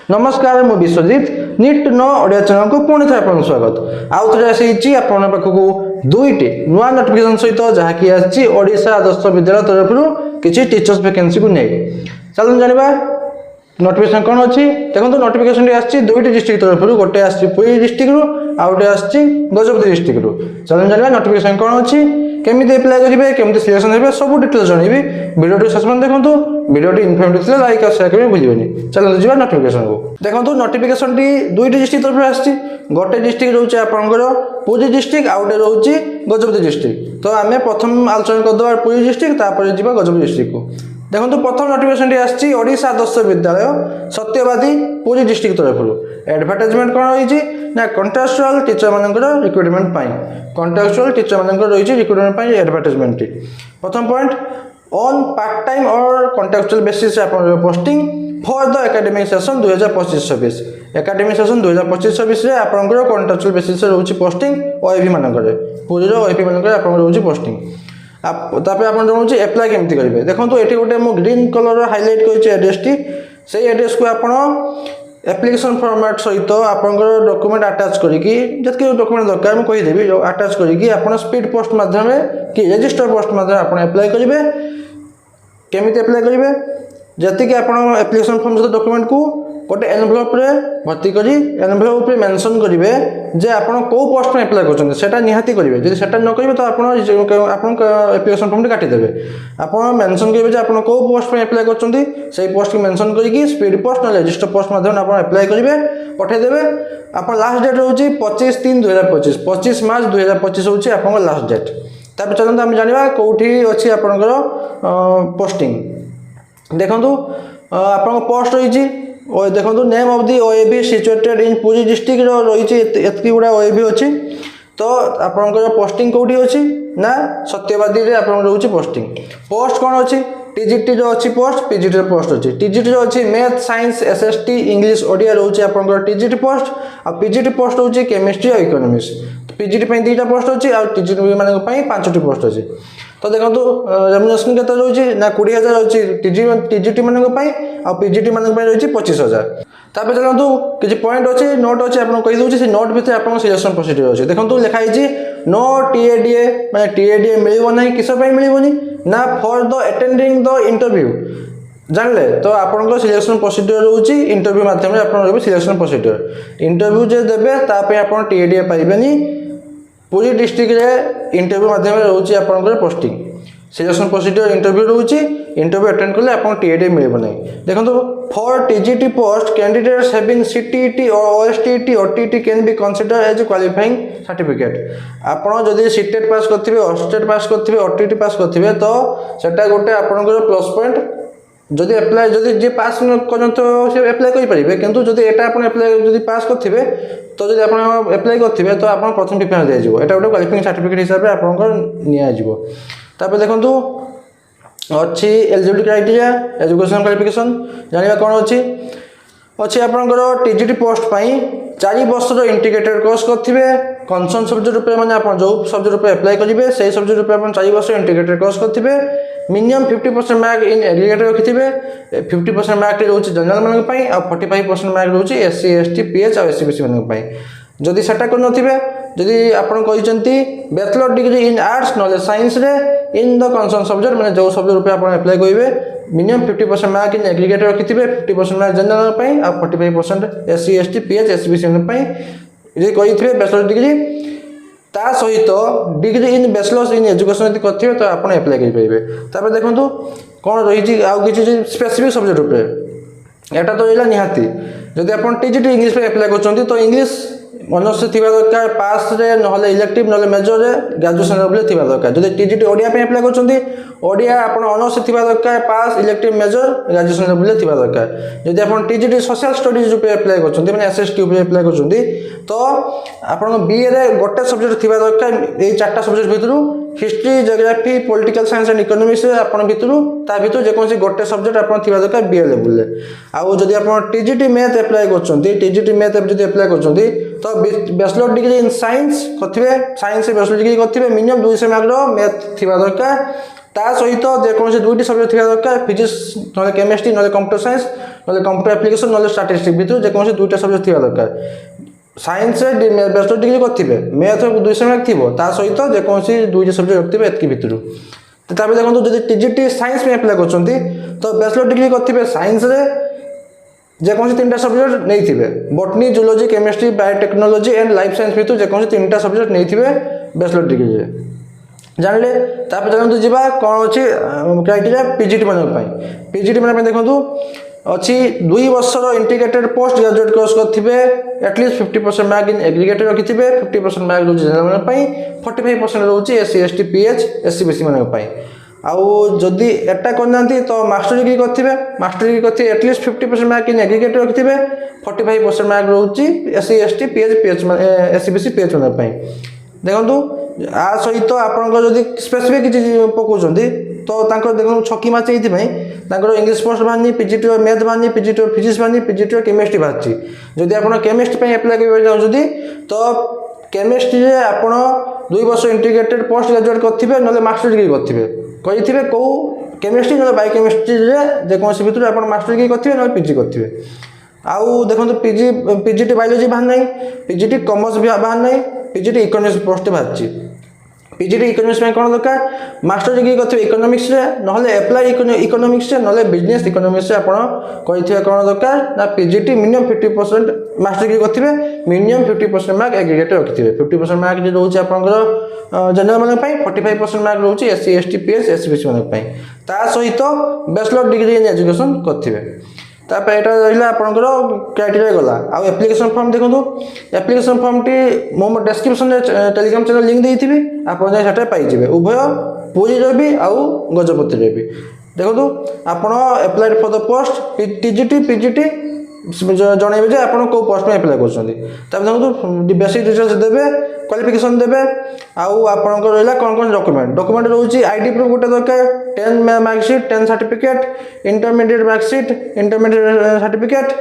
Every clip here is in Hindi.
नमस्कार मु विश्वजीत नीट नो ओडिया चैनल को पुणी थे आपन स्वागत आउ थे आसी आपन पाखकू दुईटी नुआ नोटिफिकेशन सहित जहाँकि आसी ओडिशा आदर्श विद्यालय तरफ किसी टीचर्स वैकेंसी को नहीं चलो जानिबा नोटिफिकेशन कौन अच्छी देखो नोटिफिकेशन आसी दुईटी डिस्ट्रिक्ट तरफ गोटे आसी पुरी डिस्ट्रिक्ट रु आउ गोटे आसी गजपति डिस्ट्रिक्ट रु चलो जानिबा नोटिफिकेशन कौन अच्छी केमिति अप्लाई करेंगे केमिति सिलेक्शन हेबे सब डिटेल्स जानबी वीडियो शेष में देखो वीडियो इनफॉर्मेटिव थिले लाइक और शेयर करें भूलिबनी चलो जीवा नोटिफिकेशन को देखो नोटिफिकेशन टी दुईटी डिस्ट्रिक्ट तरफ आसी गोटे डिस्ट्रिक्ट रोचे आपनकर पुरी डिस्ट्रिक्ट आउ गोटे रोचे गजपति डिस्ट्रिक्ट तो आम प्रथम आलोचना करदे पुरी डिस्ट्रिक्ट तापर जीवा गजपति डिस्ट्रिक्ट को देखो प्रथम नोटिफिकेशन टी आसी ओडिशा आदर्श विद्यालय सत्यवादी पुरी डिस्ट्रिक्ट तरफ एडवर्टाइजमेंट कौन रही ना कंट्राक्चुअल टीचर मानकर रिक्रुटमेंट कंट्राक्चुअल टीचर मानकर रही रिक्रुटमेंट एडवर्टाइजमेंट प्रथम पॉइंट ऑन पार्ट टाइम और contractual basis posting for the academic session 2025-26 academic session 2025-26 रे आपनकर कंट्राक्चुअल बेसिस रोची पोस्टिंग ओएबी मानकर पूरी ओएबी मानकर आपनकर रोची पोस्टिंग तापर आपन जणुची अप्लाई केमति करिवे देखंतु एठी गोटे मो ग्रीन कलर हाइलाइट करिछि एड्रेस टी सेही एड्रेस को आपन एप्लिकेशन फॉर्मेट सहित आपनकर डॉक्यूमेंट अटैच करिकि जतके डॉक्यूमेंट दरकार मैं कहि देबी अटैच करिकि आपन स्पीड पोस्ट माध्यम कि रजिस्टर पोस्ट माध्यम आपन अप्लाई करिवे केमिति अप्लाई करिवे जति कि आपन एप्लिकेशन फॉर्म सहित डॉक्यूमेंट को गोटे एनवेलप रे भर्ती करी एनवेलप रे मेंशन करिवे जे आपन को पोस्ट में अप्लाई करछन सेटा निहाती करिवे जदि सेटा न करिवे तो आपन एप्लिकेशन फॉर्म काटि देबे आपन मेंशन करिवे जे आपन को पोस्ट में अप्लाई करछन सेही पोस्ट की मेंशन करिकि स्पीड पोस्ट न रजिस्टर पोस्ट माध्यम आपन अप्लाई करिवे पठे देबे आपन लास्ट डेट होची 25/3/2025 25 मार्च 2025 होची आपन लास्ट डेट तापर चलंत हम जानिबा कोठी अछि आपनकर पोस्टिंग देखंतु आपन पोस्ट रहिछि और देखो name of the OAB situated in Puri district रही एतकी गुड़ा ओएबी अच्छी तो आपंकर पोस्टिंग कौटी अच्छी ना सत्यवादी रे आपन रोची पोस्टिंग पोस्ट कौन अच्छी टीजीटी जो अच्छी पोस्ट पीजीटी पोस्ट अच्छी टीजीटी जो अच्छी math science SST English Odia रोची आपंकर टीजीटी पोस्ट आ पीजीटी पोस्ट होची केमिस्ट्री और इकोनॉमिक्स पीजीटी पे दुईटा पोस्ट अच्छी आ टीजीटी मानक पई 5टी पोस्ट अच्छी तो देखो रेम्युनरेशन केते रही ना 20,000 अच्छी टीजीटी मानक पई आ पीजीटी मानक पई रही 25,000 तापर चलतु किसी पॉइंट अच्छे नोट अच्छे आपको कही दूसरी से नोट भितर आप सिलेक्शन प्रोसीड्यूर अच्छे देखो लिखाई नो टीएडीए मैं टीएडीए मिल ना किस मिलनी ना for the attending the interview जानले तो आपन सिलेक्शन प्रोसीड्यूर रोची इंटरव्यू माध्यम आप सिलेक्शन प्रोसीड्यूर इंटरव्यू जे देवे ताप आप टीएडीए पाइबेनी पूरी डिस्ट्रिक्ट रे इंटरव्यू माध्यम रोची आपन पोस्टिंग सिलेक्शन प्रोसीड्यूर इंटरव्यू रोची इंटरव्यू अटेंड कले आपन टीएडीए मिलबो नै देखंतु for TGT post candidates having CTET और ओएसटीईटी और TT can be consider as qualifying certificate आपन जदि सीटेट पास करथिबे ओस्टेट पास करथिबे ओटीटी पास करथिबे तो सेटा गोटे आपनकर प्लस पॉइंट जदि अप्लाई जदि जे पास करन तो से अप्लाई करि परिबे किंतु जदि एटा आपन अप्लाई जदि पास करथिबे तो जदि आपन अप्लाई करथिबे तो आपन प्रथम प्रिफरेंस दिया जिवो एटा गोटे क्वालिफाइंग सर्टिफिकेट हिसाब रे आपनकर निया जिवो तापर देखंतु अच्छी एलिजिबिलिटी क्राइटेरिया एजुकेशन क्वालिफिकेशन जानिबा कोन अच्छी अच्छी आपनकर टीजीटी पोस्ट पई 4 वर्षर इंटीग्रेटेड कोर्स करथिबे कंसर्न सब्जेक्ट रूप माने आपन जो सब्जेक्ट रूप अप्लाई करिवे सेही सब्जेक्ट रूप आपन 4 वर्ष इंटीग्रेटेड कोर्स करथिबे मिनिमम 50% मार्क इन एग्रीगेट रखिथिबे 50% मार्क रोची जनरल मानक पई आ 45% मार्क रोची एससी एसटी पीएच और एससीबीसी मानक पई जदि सेटा कर नथिबे जदि आपन कहिसंती bachelor degree in arts knowledge science रे इन द कंसर्न सब्जेक्ट माने जो सब्जेक्ट रूप आपन अप्लाई करिवे मिनिमम 50% मार्क इन एग्रीगेट रखिथिबे 50% मार्क जनरल पई आ 45% एससी एसटी पीएच एससीबीसी मानक पई जे कहिथिबे बैचलर डिग्री ता सहित degree in bachelors in education यदि करथिबे तो आपन अप्लाई करि परिबे तापर देखंतु कोन रही आ किछि स्पेसिफिक सब्जेक्ट रूप एटा तो इला निहाती जदि आपन टीजीटी इंग्लिश पे अप्लाई करछंती तो इंग्लिश ऑनर्स थिबा दरकार पास रे नहले इलेक्टिव नहले मेजर रे ग्रेजुएशन लेवल थिबा दरकार जदि टीजीटी ओडिया पे अप्लाई करछंती ओडिया आपन ऑनर्स थिबा दरकार पास इलेक्टिव मेजर ग्रेजुएशन लेवल थिबा दरकार जदि आपन टीजीटी सोशल स्टडीज पे अप्लाई करछंती माने एसएसटी पे अप्लाई करछंती तो आपन बीए रे गोटे सब्जेक्ट थिबा दरकार ए चारटा सब्जेक्ट भितरु history geography political science and economics आपन भितरु ता भितरु जे कोनसी गोटे सब्जेक्ट आपन थिबा दरकार बीए लेवल रे आ जदि आपन टीजीटी मैथ अप्लाई करछंती टीजीटी मैथ जदि अप्लाई करछंती तो बैचलर डिग्री इन साइंस करथिबे साइंस से बैचलर डिग्री करथिबे मिनिमम 200 मार्क रो मैथ थिबा दरकार ତା ସହିତ ଯେକୌଣସି ଦୁଇଟି ସବଜେକ୍ଟ ଥିବା ଦରକାର ଫିଜିକ୍ସ ନହେଲେ କେମିଷ୍ଟ୍ରି ନହେଲେ କମ୍ପ୍ୟୁଟର ସାଇନ୍ସ ନହେଲେ କମ୍ପ୍ୟୁଟର ଆପ୍ଲିକେସନ୍ ନହେଲେ ଷ୍ଟାଟିଷ୍ଟିକ୍ସ ଭିତରୁ ଯେକୌଣସି ଦୁଇଟା ସବଜେକ୍ଟ ଥିବା ଦରକାର। ସାଇନ୍ସରେ ବ୍ୟାଚଲର ଡିଗ୍ରୀ କରିଥିବେ ମ୍ୟାଥ୍ 200 ମାର୍କ ଥିବ ତା ସହିତ ଯେକୌଣସି ଦୁଇଟି ସବଜେକ୍ଟ ରଖିଥିବେ ଏତିକି ଭିତରୁ। ତାପରେ ଦେଖନ୍ତୁ ଯଦି ଟିଜିଟି ସାଇନ୍ସ ପାଇଁ ଆପ୍ଲାଏ କରୁଛନ୍ତି ତ ବ୍ୟାଚଲର ଡିଗ୍ରୀ କରିଥିବେ ସାଇନ୍ସରେ ଯେକୌଣସି 3ଟା ସବଜେକ୍ଟ ନେଇଥିବେ botany zoology chemistry biotechnology and life science ଭିତରୁ ଯେକୌଣସି 3ଟା ସବଜେକ୍ଟ ନେଇଥିବେ ବ୍ୟାଚଲର ଡିଗ୍ରୀରେ। ଜାଣିଲେ ତାପରେ ଚାଲନ୍ତୁ ଯିବା କ'ଣ ଅଛି କ୍ରାଇଟେରିଆ ପିଜିଟି ମାନଙ୍କ ପାଇଁ। ପିଜିଟି ମାନଙ୍କ ପାଇଁ ଦେଖନ୍ତୁ ଅଛି 2 ବର୍ଷର ଇଣ୍ଟିଗ୍ରେଟେଡ୍ ପୋଷ୍ଟ ଗ୍ରାଜୁଏଟ୍ କୋର୍ସ କରିଥିବେ एटलिस्ट 50% मार्क इन एग्रीगेट रखिथिबे 50% मार्क रोज जनरल मन पई 45% रोची SC ST PH SC BC मन पई। आउ जदि एटा करनांती तो मास्टर डिग्री करथिबे मास्टर डिग्री करथि एटलिस्ट 50% मार्क इन एग्रीगेट रखिथिबे 45% मार्क रोची SC ST PH PH SC BC PH मन पई। देखंतु आ सहित आपन जदि स्पेसिफिक किछि पकोचंती तो तांकर देखो छकी माच तांकर इंग्लिश पोस्ट बाहरनी पीजीटी मैथ बाहरनी पीजीटी फिजिक्स बाहरनी पीजीटी केमिस्ट्री बाहरची। जदि आप केमिस्ट्री एप्लाय कर तो केमिस्ट्री आप 2 वर्ष इंटीग्रेटेड पोस्ट ग्रेजुएट करेंगे ना मास्टर डिग्री करेंगे कौ केमिस्ट्री ना बायोकेमिस्ट्री जेकोसी भितर आप मास्टर डिग्री करेंगे ना पीजी करेंगे। आउ देखो पीजीटी बायोलॉजी बाहर ना पीजीटी कॉमर्स बाहर ना पीजीटी इकोनॉमिक्स पोस्ट बाहर। पीजीटी इकोनॉमिक्स में कौन दरकार मास्टर डिग्री करथिबे इकोनॉमिक्स रे नहले अप्लाई इकोनॉमिक्स रे नहले बिजनेस इकोनॉमिक्स रे आपण करिथिबे कौन दरकार ना पीजीटी मिनिमम 50% मास्टर डिग्री करथिबे मिनिमम 50% मार्क एग्रीगेट रखिथिबे 50% मार्क जे रहउची आपनकर जनरल मन पई 45% मार्क रहउची एससी एसटी पीएस एसबीसी मन पई ता सहित बैचलर डिग्री इन एजुकेशन करथिबे। तापर एटा रहिला आपनकर क्राइटेरिया गला। आ एप्लिकेशन फॉर्म देखंतु एप्लिकेशन फॉर्म टी मो डिस्क्रिप्शन रे टेलीग्राम चैनल लिंक देइथिबि आपन जाय सेटा पाइ जिवे उभय पुरी रे भी आउ गजपति रे भी। देखंतु आपन applied for the post TGT PGT जणैबे जे आपन को पोस्ट में अप्लाई करछन्ती। तापर देखंतु बेसिक डिटेल्स देबे क्वालिफिकेशन देबे आउ आपनकर रहिला कोन कोन डॉक्यूमेंट रहउची आईडी प्रूफ गोटे दरकार 10 marksheet 10 certificate intermediate marksheet intermediate certificate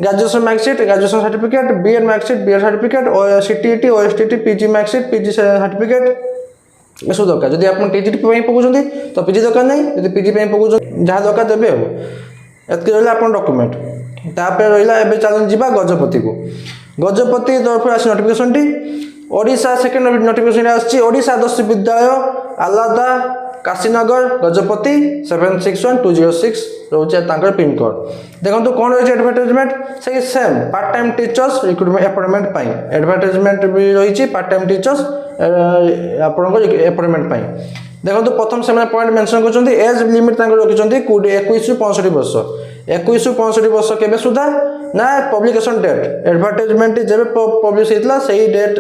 graduation marksheet graduation certificate BEd marksheet BEd certificate CTET OSTT PG marksheet PG certificate एसो दरकार। जदि आप टीजीटी पे पकाउछन्ती तो पीजी दरकार नहीं जदि पीजी पे पकाउछन्ती जहाँ दरकार देबे हो एतके रहिला आपन डॉक्यूमेंट। तापर रहिला एबे चलन जिबा गजपति को गजपति तरफ आसी notification T Odisha second notification आछि ओडिशा आदर्श विद्यालय आलादा काशीनगर गजपति 761206 रोचे तांकर पिन कोड। देखंतु कोन रही एडवर्टाइजमेंट से same part time teachers recruitment appointment पाई एडवर्टाइजमेंट भी रही पार्ट टाइम टीचर्स आपनकर अपॉइंटमेंट पाई। देखंतु प्रथम से पॉइंट मेंशन करछन्ती एज लिमिट तांकर रखिछन्ती 21 ରୁ 65 वर्ष 21 ରୁ 65 वर्ष केबे सुधा ना पब्लिकेशन डेट एडवर्टाइजमेंट जेबे पब्लिश हेतला सही डेट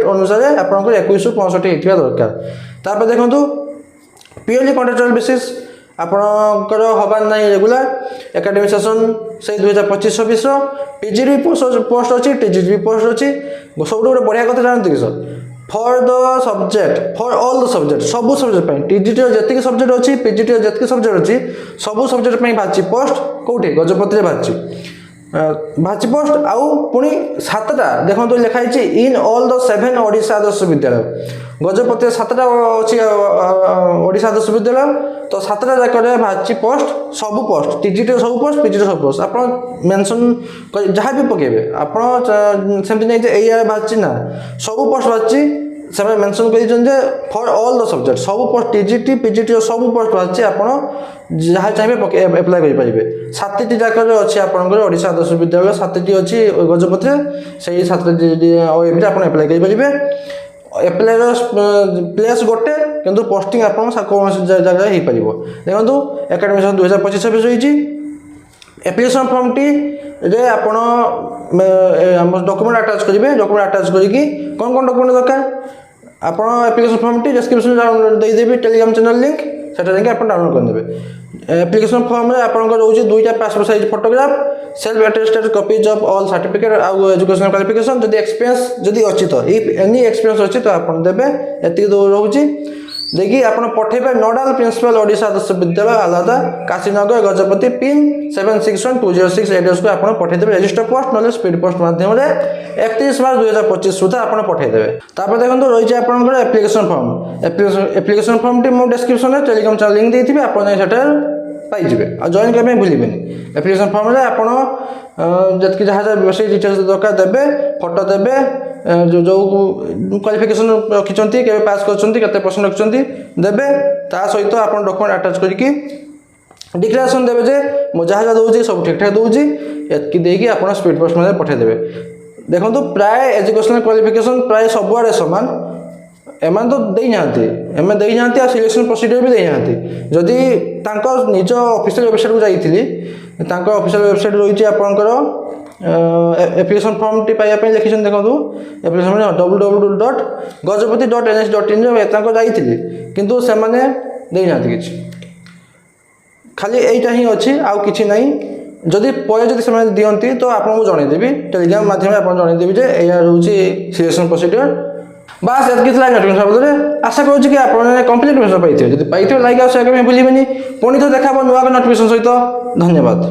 अनुसार आपनकर 21 ରୁ 65 हेतिबा दरकार। तापर देखंतु प्योरली कॉन्ट्रैक्चुअल बेसिस आपनकर हबार नाही रेगुलर एकेडमिक सेशन से 2025-26 पीजीडी पोस्ट अच्छी टीजीडी पोस्ट अच्छी सब गोटे बढ़िया कथा जानते कि sir for the subject for all the subject सबू सब्जेक्ट जीटी जी सब्जेक्ट अच्छी पीजीटी जी सब्जेक्ट अच्छी सबू सब्जेक्ट बाहरी पोस्ट कौटे गजपति बाहरी पोस्ट आउ पुणी 7टा देखो लिखाई in all the 7 Odisha Adarsh Vidyalaya Gajapati 7टा अच्छी ओडिशा आदर्श विद्यालय तो 7टा जाक बाहरी पोस्ट सबू पोस्ट टीजीटी सब पोस्ट पीजीटी सब पोस्ट आप मेंशन जहाँ भी पकेबे आप सेमती नहीं बाहरी ना सबू पोस्ट बाहरी से मेंशन कर फॉर ऑल द सब्जेक्ट सब पोस्ट टीजीटी पीजीटी सब पोस्ट बाहरी आप जहाँ चाहिए एप्लाय करेंगे 7टी जाक अच्छी आपंकर ओडिशा आदर्श विद्यालय 7टी अच्छी गजपति से 7टी आप एप्लाय करेंगे एप्लाय प्लेस गोटे किंतु पोस्टिंग आप कौन जगह हो पार। देखो एकेडमिक 2025-26 रही एप्लिकेशन फॉर्म टी रे आपण डॉक्यूमेंट अटैच करेंगे डॉक्यूमेंट अटैच करके कौन कौन डॉक्यूमेंट दरकार आप एप्लिकेशन फॉर्म टी डिस्क्रिप्शन देदेवी टेलीग्राम चैनल लिंक सेटा जाके आप डाउनलोड करदेवे। एप्लिकेशन फॉर्म में आपंकर रोचे 2टा passport size photograph self attested copies of all certificate आउ एजुकेशनल क्वालिफिकेशन जदि एक्सपीरियंस जदि अच्छी तो इफ एनी एक्सपीरियंस अच्छी तो आप देवे एति रोचे। देखिए ଆପଣ ପଠେଇବେ ନୋଡାଲ ପ୍ରିନ୍ସିପାଲ ଓଡ଼ିଶା ଆଦର୍ଶ ବିଦ୍ୟାଳୟ ଆଲାଦା କାଶୀନଗର ଗଜପତି ପିନ୍ 761206 ଏଡ୍ରେସକୁ ଆପଣ ପଠେଇଦେବେ ରେଜିଷ୍ଟର ପୋଷ୍ଟ ନହେଲେ ସ୍ପିଡ ପୋଷ୍ଟ ମାଧ୍ୟମରେ 31 ମାର୍ଚ୍ଚ 2025 ସୁଦ୍ଧା ଆପଣ ପଠେଇଦେବେ। ତାପରେ ଦେଖନ୍ତୁ ରହିଛି ଆପଣଙ୍କର ଆପ୍ଲିକେସନ ଫର୍ମ। ଆପ୍ଲିକେସନ ଫର୍ମଟି ମୁଁ ଡେସ୍କ୍ରିପସନରେ ଟେଲିଗ୍ରାମ ଚ୍ୟାନେଲ ଲିଙ୍କ ଦେଇଥିବି, ଆପଣ ଯାଇ ସେଟା ପାଇଯିବେ ଆଉ ଜଏନ୍ କରିବା ପାଇଁ ଭୁଲିବେନି। ଆପ୍ଲିକେସନ ଫର୍ମରେ ଆପଣ ଯେତିକି ଯାହା ଯାହା ବେସିକ୍ ଡିଟେଲ୍ସ ଦରକାର ଦେବେ, ଫଟୋ ଦେବେ, ଯେଉଁ କ୍ୱାଲିଫିକେସନ ରଖିଛନ୍ତି, କେବେ ପାସ୍ କରିଛନ୍ତି, କେତେ ପରସେଣ୍ଟ ରଖିଛନ୍ତି ଦେବେ। ତା ସହିତ ଆପଣ ଡକୁମେଣ୍ଟ ଆଟାଚ୍ କରିକି ଡିକ୍ଲାରେସନ୍ ଦେବେ ଯେ ମୁଁ ଯାହା ଯାହା ଦେଉଛି ସବୁ ଠିକ୍ଠାକ୍ ଦେଉଛି, ଏତିକି ଦେଇକି ଆପଣ ସ୍ପିଡ୍ ପୋଷ୍ଟ ମଧ୍ୟ ପଠାଇଦେବେ। ଦେଖନ୍ତୁ ପ୍ରାୟ ଏଜୁକେସନାଲ୍ କ୍ୱାଲିଫିକେସନ୍ ପ୍ରାୟ ସବୁଆଡ଼େ ସମାନ, ଏମାନେ ତ ଦେଇନାହାନ୍ତି, ଏମାନେ ଦେଇନାହାନ୍ତି ଆଉ ସିଲେକ୍ସନ୍ ପ୍ରୋସିଡ଼ିଓର ବି ଦେଇନାହାନ୍ତି। ଯଦି ତାଙ୍କ ନିଜ ଅଫିସିଆଲ ୱେବସାଇଟ୍କୁ ଯାଇଥିଲି, ତାଙ୍କ ଅଫିସିଆଲ ୱେବସାଇଟ୍ ରହିଛି ଆପଣଙ୍କର ଆପ୍ଲିକେସନ୍ ଫର୍ମଟି ପାଇବା ପାଇଁ ଲେଖିଛନ୍ତି ଦେଖନ୍ତୁ ଆପ୍ଲିକେସନ୍ www.gajapati.ns.in ତାଙ୍କ ଯାଇଥିଲି କିନ୍ତୁ ସେମାନେ ଦେଇନାହାନ୍ତି କିଛି, ଖାଲି ଏଇଟା ହିଁ ଅଛି ଆଉ କିଛି ନାହିଁ। ଯଦି ପରେ ଯଦି ସେମାନେ ଦିଅନ୍ତି ତ ଆପଣଙ୍କୁ ଜଣାଇଦେବି, ଟେଲିଗ୍ରାମ ମାଧ୍ୟମରେ ଆପଣ ଜଣାଇଦେବି ଯେ ଏଇଆ ରହୁଛି ସିଲେକ୍ସନ୍ ପ୍ରୋସିଡ଼ିଓର। ବାସ୍ ଏତିକି ଥିଲା ନୋଟିଫିକେସନ୍ ବାବଦରେ। ଆଶା କରୁଛି କି ଆପଣମାନେ କମ୍ପ୍ଲିଟ୍ ନୋଟିଫିକେସନ୍ ପାଇଥିବେ, ଯଦି ପାଇଥିବେ ଲାଇକ୍ ଆଉ ସେୟାର କରିବା ପାଇଁ ଭୁଲିବେନି। ପୁଣି ଥରେ ଦେଖା ହେବ ନୂଆ ନୋଟିଫିକେସନ୍ ସହିତ। ଧନ୍ୟବାଦ।